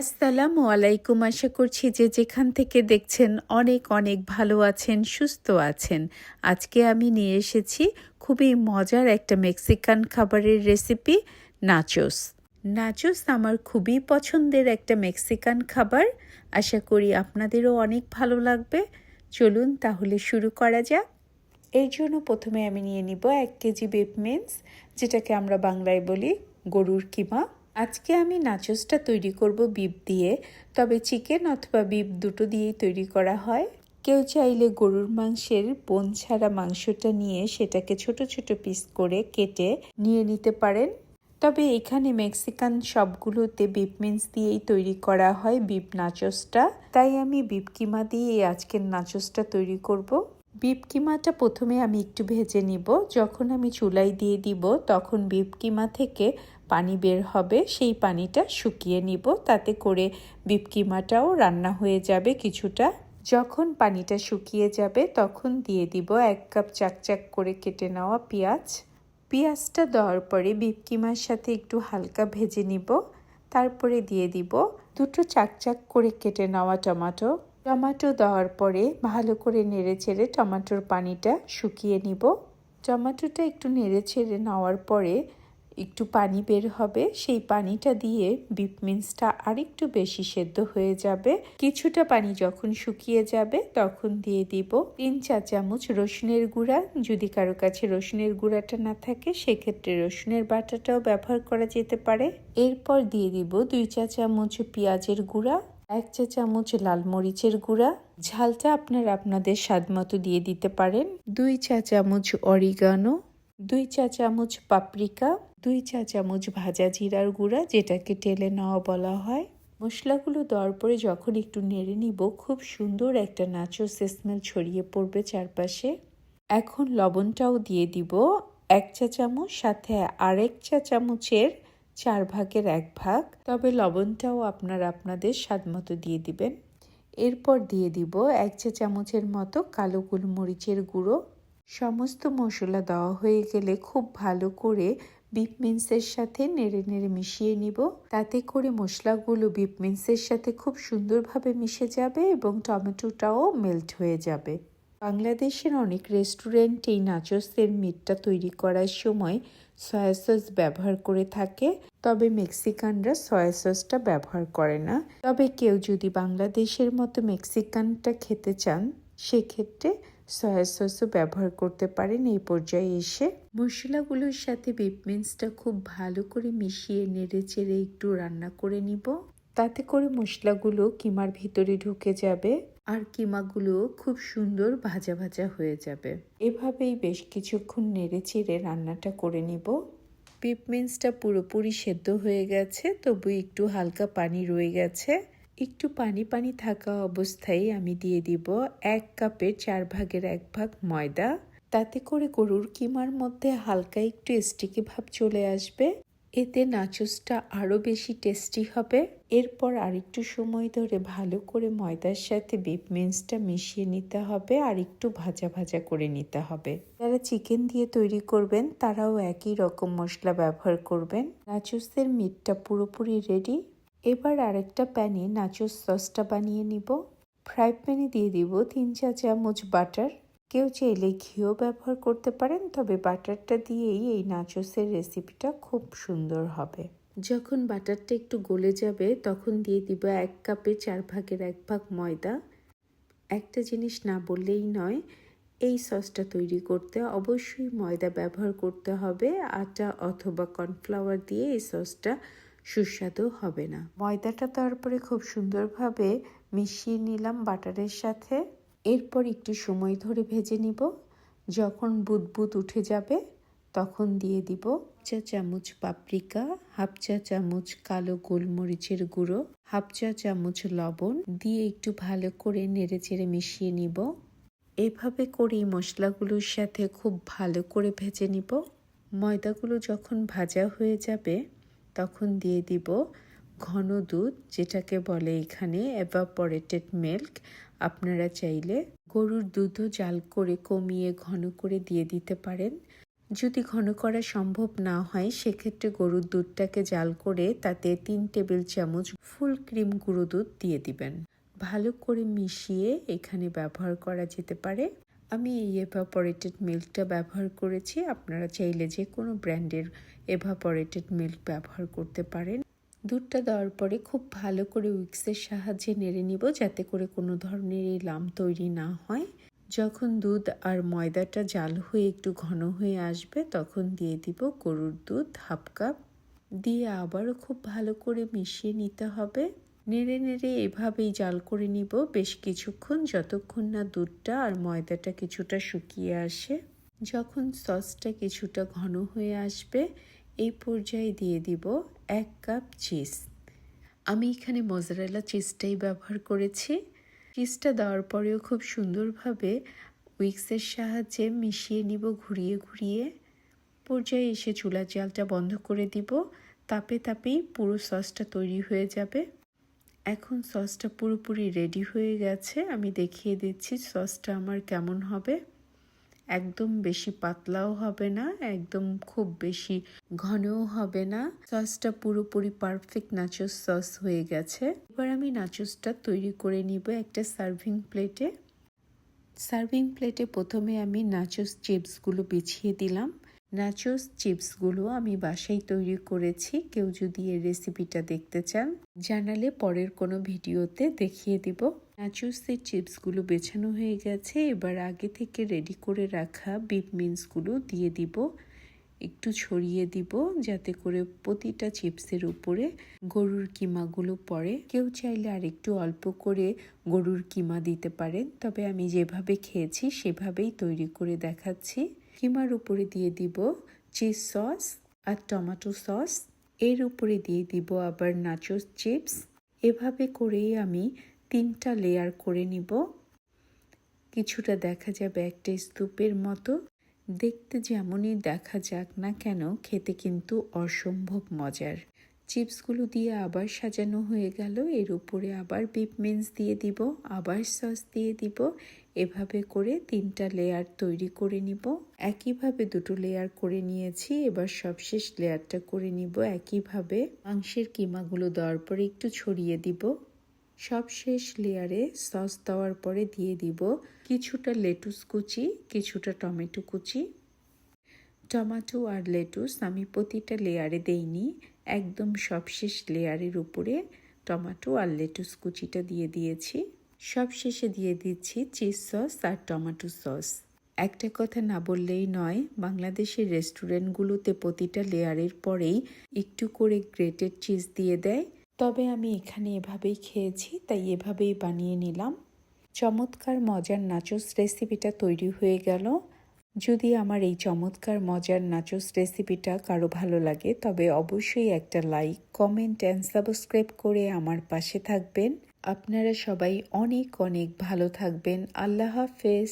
আসসালামু আলাইকুম। আশা করছি যে যেখান থেকে দেখছেন অনেক অনেক ভালো আছেন, সুস্থ আছেন। আজকে আমি নিয়ে এসেছি খুবই মজার একটা মেক্সিকান খাবারের রেসিপি, নাচোস। নাচোস আমার খুবই পছন্দের একটা মেক্সিকান খাবার। আশা করি আপনাদেরও অনেক ভালো লাগবে। চলুন তাহলে শুরু করা যাক। এর জন্য প্রথমে আমি নিয়ে নিব 1 কেজি বিফ মিন্স, যেটাকে আমরা বাংলায় বলি গরুর কিমা। আজকে আমি নাচোসটা তৈরি করব বিফ দিয়ে, তবে চিকেন অথবা বিফ দুটো দিয়েই তৈরি করা হয়। কেউ চাইলে গরুর মাংসের বোন ছাড়া মাংসটা নিয়ে সেটাকে ছোট ছোট পিস করে কেটে নিয়ে নিতে পারেন। তবে এখানে মেক্সিকান সবগুলোতে বিফ মিন্স দিয়েই তৈরি করা হয় বিফ নাচোসটা, তাই আমি বিফ কিমা দিয়ে আজকের নাচোসটা তৈরি করব। বিফ কিমাটা প্রথমে আমি একটু ভেজে নিব। যখন আমি চুলায় দিয়ে দিব তখন বিফ কিমা থেকে পানি বের হবে, সেই পানিটা শুকিয়ে নিব, তাতে করে বিফ কিমাটাও রান্না হয়ে যাবে কিছুটা। যখন পানিটা শুকিয়ে যাবে তখন দিয়ে দিব 1 কাপ চাকচাক করে কেটে নেওয়া পেঁয়াজ। পেঁয়াজটা দেওয়ার পরে বিফ কিমার সাথে একটু হালকা ভেজে নিব। তারপরে দিয়ে দিব দুটো চাকচাক করে কেটে নেওয়া টমেটো। টমেটো দেওয়ার পরে ভালো করে নেড়েচেড়ে টমেটোর পানিটা শুকিয়ে নিব। টমেটোটা একটু নেড়েচেড়ে নেওয়ার পরে একটু পানি বের হবে, সেই পানিটা দিয়ে বিফ মিন্সটা আরেকটু বেশি সেদ্ধ হয়ে যাবে। কিছুটা পানি যখন শুকিয়ে যাবে তখন দিয়ে দিব 3 চা চামচ রসুনের গুঁড়া। যদি কারো কাছে রসুনের গুঁড়াটা না থাকে সেক্ষেত্রে রসুনের বাটাটাও ব্যবহার করা যেতে পারে। এরপর দিয়ে দিব 2 চা চামচ পেঁয়াজের গুঁড়া, 1 চা চামচ লাল মরিচের গুঁড়া। ঝালটা আপনারা আপনাদের স্বাদ মতো দিয়ে দিতে পারেন। 2 চা চামচ অরিগানো, 2 চা চামচ পাপরিকা, 2 চা চামচ ভাজা জিরার গুঁড়া, যেটাকে টেলে নেওয়া বলা হয়। মশলাগুলো দেওয়ার পরে যখন একটু নেড়ে নিব, খুব সুন্দর একটা নাচোস স্মেল ছড়িয়ে পড়বে চারপাশে। এখন লবণটাও দিয়ে দিব 1 চা চামচ, সাথে আরেক চা চামচের 4 ভাগের 1 ভাগ, তবে লবণটাও আপনারা আপনাদের স্বাদ মতো দিয়ে দিবেন। এরপর দিয়ে দিব 1 চা চামচের মতো কালো গোলমরিচের গুঁড়ো। সমস্ত মশলা দেওয়া হয়ে গেলে খুব ভালো করে বিফ মিন্সের সাথে নেড়ে নেড়ে মিশিয়ে নিব, তাতে করে মশলাগুলো বিফ মিন্সের সাথে খুব সুন্দরভাবে মিশে যাবে এবং টমেটোটাও মেল্ট হয়ে যাবে। বাংলাদেশের অনেক রেস্টুরেন্ট এই নাচোসের মিটটা তৈরি করার সময় সয়া সস ব্যবহার করে থাকে, তবে মেক্সিকানরা সয়া সসটা ব্যবহার করে না। তবে কেউ যদি বাংলাদেশের মতো মেক্সিকানটা খেতে চান সেক্ষেত্রে সয়া সসও ব্যবহার করতে পারেন। এই পর্যায়ে এসে মশলাগুলোর সাথে বিফ মিন্সটা খুব ভালো করে মিশিয়ে নেড়ে চেড়ে একটু রান্না করে নিব, তাতে করে মশলাগুলো কিমার ভিতরে ঢুকে যাবে আর কিমাগুলো খুব সুন্দর ভাজা ভাজা হয়ে যাবে। এভাবেই বেশ কিছুক্ষণ নেড়ে চেড়ে রান্নাটা করে নিব। বিফ মিন্সটা পুরোপুরি সেদ্ধ হয়ে গেছে, তবু একটু হালকা পানি রয়ে গেছে। একটু পানি পানি থাকা অবস্থায় আমি দিয়ে দিব 1 কাপের 4 ভাগের 1 ভাগ ময়দা, তাতে করে গরুর কিমার মধ্যে হালকা একটু স্টিকি ভাব চলে আসবে। এতে নাচোসটা আরও বেশি টেস্টি হবে। এরপর আরেকটু সময় ধরে ভালো করে ময়দার সাথে বিফ মিন্সটা মিশিয়ে নিতে হবে আর একটু ভাজা ভাজা করে নিতে হবে। যারা চিকেন দিয়ে তৈরি করবেন তারাও একই রকম মশলা ব্যবহার করবেন। নাচোসের মিটটা পুরোপুরি রেডি। এবার আরেকটা প্যানে নাচোস সসটা বানিয়ে নিব। ফ্রাই প্যানে দিয়ে দিব 3 চা চামচ বাটার। কেউ চাইলে ঘিও ব্যবহার করতে পারেন, তবে বাটারটা দিয়েই এই নাচোসের রেসিপিটা খুব সুন্দর হবে। যখন বাটারটা একটু গলে যাবে তখন দিয়ে দিব 1 কাপের 4 ভাগের 1 ভাগ ময়দা। একটা জিনিস না বললেই নয়, এই সসটা তৈরি করতে অবশ্যই ময়দা ব্যবহার করতে হবে। আটা অথবা কর্নফ্লাওয়ার দিয়ে এই সসটা সুস্বাদু হবে না। ময়দাটা তারপরে খুব সুন্দরভাবে মিশিয়ে নিলাম বাটারের সাথে। এরপর একটু সময় ধরে ভেজে নিব। যখন বুদবুদ উঠে যাবে তখন দিয়ে দিব 1 চা চামচ পাপরিকা, 1/2 চা চামচ কালো গোলমরিচের গুঁড়ো, 1/2 চা চামচ লবণ দিয়ে একটু ভালো করে নেড়েচেড়ে মিশিয়ে নিব। এভাবে করেই মশলাগুলোর সাথে খুব ভালো করে ভেজে নিব। ময়দাগুলো যখন ভাজা হয়ে যাবে তখন দিয়ে দিব ঘন দুধ, যেটাকে বলে এখানে এভাপোরেটেড মিল্ক। আপনারা চাইলে গরুর দুধও জাল করে কমিয়ে ঘন করে দিয়ে দিতে পারেন। যদি ঘন করা সম্ভব না হয় সেক্ষেত্রে গরুর দুধটাকে জাল করে তাতে 3 টেবিল চামচ ফুল ক্রিম গুঁড়ো দুধ দিয়ে দিবেন। ভালো করে মিশিয়ে এখানে ব্যবহার করা যেতে পারে। আমি এই এভাপোরেটেড মিল্কটা ব্যবহার করেছি। আপনারা চাইলে যে কোনো ব্র্যান্ডের এভাপোরেটেড মিল্ক ব্যবহার করতে পারেন। দুধটা দেওয়ার পরে খুব ভালো করে উইক্সের সাহায্যে নেড়ে নিব যাতে করে কোনো ধরনের এই লাম্প তৈরি না হয়। যখন দুধ আর ময়দাটা জাল হয়ে একটু ঘন হয়ে আসবে তখন দিয়ে দিব গরুর দুধ হাফ কাপ, দিয়ে আবারও খুব ভালো করে মিশিয়ে নিতে হবে। নেড়ে নেড়ে এভাবেই জাল করে নিব বেশ কিছুক্ষণ, যতক্ষণ না দুধটা আর ময়দাটা কিছুটা শুকিয়ে আসে। যখন সসটা কিছুটা ঘন হয়ে আসবে এই পর্যায়ে দিয়ে দিব 1 কাপ চিজ। আমি এখানে মজারেলা চিজটাই ব্যবহার করেছি। চিজটা দেওয়ার পরেও খুব সুন্দরভাবে উইক্সের সাহায্যে মিশিয়ে নিব ঘুরিয়ে ঘুরিয়ে। পর্যায়ে এসে চুলার জালটা বন্ধ করে দিব। তাপে তাপেই পুরো সসটা তৈরি হয়ে যাবে। এখন সসটা পুরোপুরি রেডি হয়ে গেছে। আমি দেখিয়ে দিচ্ছি সসটা আমার কেমন হবে। একদম বেশি পাতলাও হবে না, একদম খুব বেশি ঘনও হবে না। সসটা পুরোপুরি পারফেক্ট নাচোস সস হয়ে গেছে। এবার আমি নাচোসটা তৈরি করে নিব একটা সার্ভিং প্লেটে। সার্ভিং প্লেটে প্রথমে আমি নাচোস চিপসগুলো বিছিয়ে দিলাম। নাচোস চিপসগুলো আমি বাসায় তৈরি করেছি। কেউ যদি এই রেসিপিটা দেখতে চান জানালে পরের কোনো ভিডিওতে দেখিয়ে দিব। নাচোসের চিপসগুলো বেছানো হয়ে গেছে। এবার আগে থেকে রেডি করে রাখা বিফ মিন্সগুলো দিয়ে দিব, একটু ছড়িয়ে দিব যাতে করে প্রতিটা চিপসের উপরে গরুর কিমাগুলো পড়ে। কেউ চাইলে আর একটু অল্প করে গরুর কিমা দিতে পারেন, তবে আমি যেভাবে খেয়েছি সেভাবেই তৈরি করে দেখাচ্ছি। কিমার উপরে দিয়ে দিব চিজ সস আর টমেটো সস, এর উপরে দিয়ে দিব আবার নাচোস চিপস। এভাবে করেই আমি 3টা লেয়ার করে নিব। কিছুটা দেখা যাবে একটা স্তূপের মতো। দেখতে যেমনই দেখা যাক না কেন খেতে কিন্তু অসম্ভব মজার। চিপসগুলো দিয়ে আবার সাজানো হয়ে গেল। এর উপরে আবার বিফ মিন্স দিয়ে দিব, আবার সস দিয়ে দিব। এভাবে করে 3টা লেয়ার তৈরি করে নিব। একইভাবে 2টো লেয়ার করে নিয়েছি। এবার সবশেষ লেয়ারটা করে নিব একইভাবে। মাংসের কিমাগুলো দেওয়ার পরে একটু ছড়িয়ে দিব। সবশেষ লেয়ারে সস দেওয়ার পরে দিয়ে দিব কিছুটা লেটুস কুচি, কিছুটা টমেটো কুচি। টমেটো আর লেটুস আমি প্রতিটা লেয়ারে দেইনি, একদম সবশেষ লেয়ারের উপরে টমেটো আর লেটুস কুচিটা দিয়ে দিয়েছি। সবশেষে দিয়ে দিচ্ছি চিজ সস আর টমেটো সস। একটা কথা না বললেই নয়, বাংলাদেশের রেস্টুরেন্টগুলোতে প্রতিটা লেয়ারের পরেই একটু করে গ্রেটেড চিজ দিয়ে দেয়, তবে আমি এখানে এভাবেই খেয়েছি তাই এভাবেই বানিয়ে নিলাম। চমৎকার মজার নাচোস রেসিপিটা তৈরি হয়ে গেল। যদি আমার এই চমৎকার মজার নাচোস রেসিপিটা কারো ভালো লাগে তবে অবশ্যই একটা লাইক, কমেন্ট অ্যান্ড সাবস্ক্রাইব করে আমার পাশে থাকবেন। আপনারা সবাই অনেক অনেক ভালো থাকবেন। আল্লাহ হাফেজ।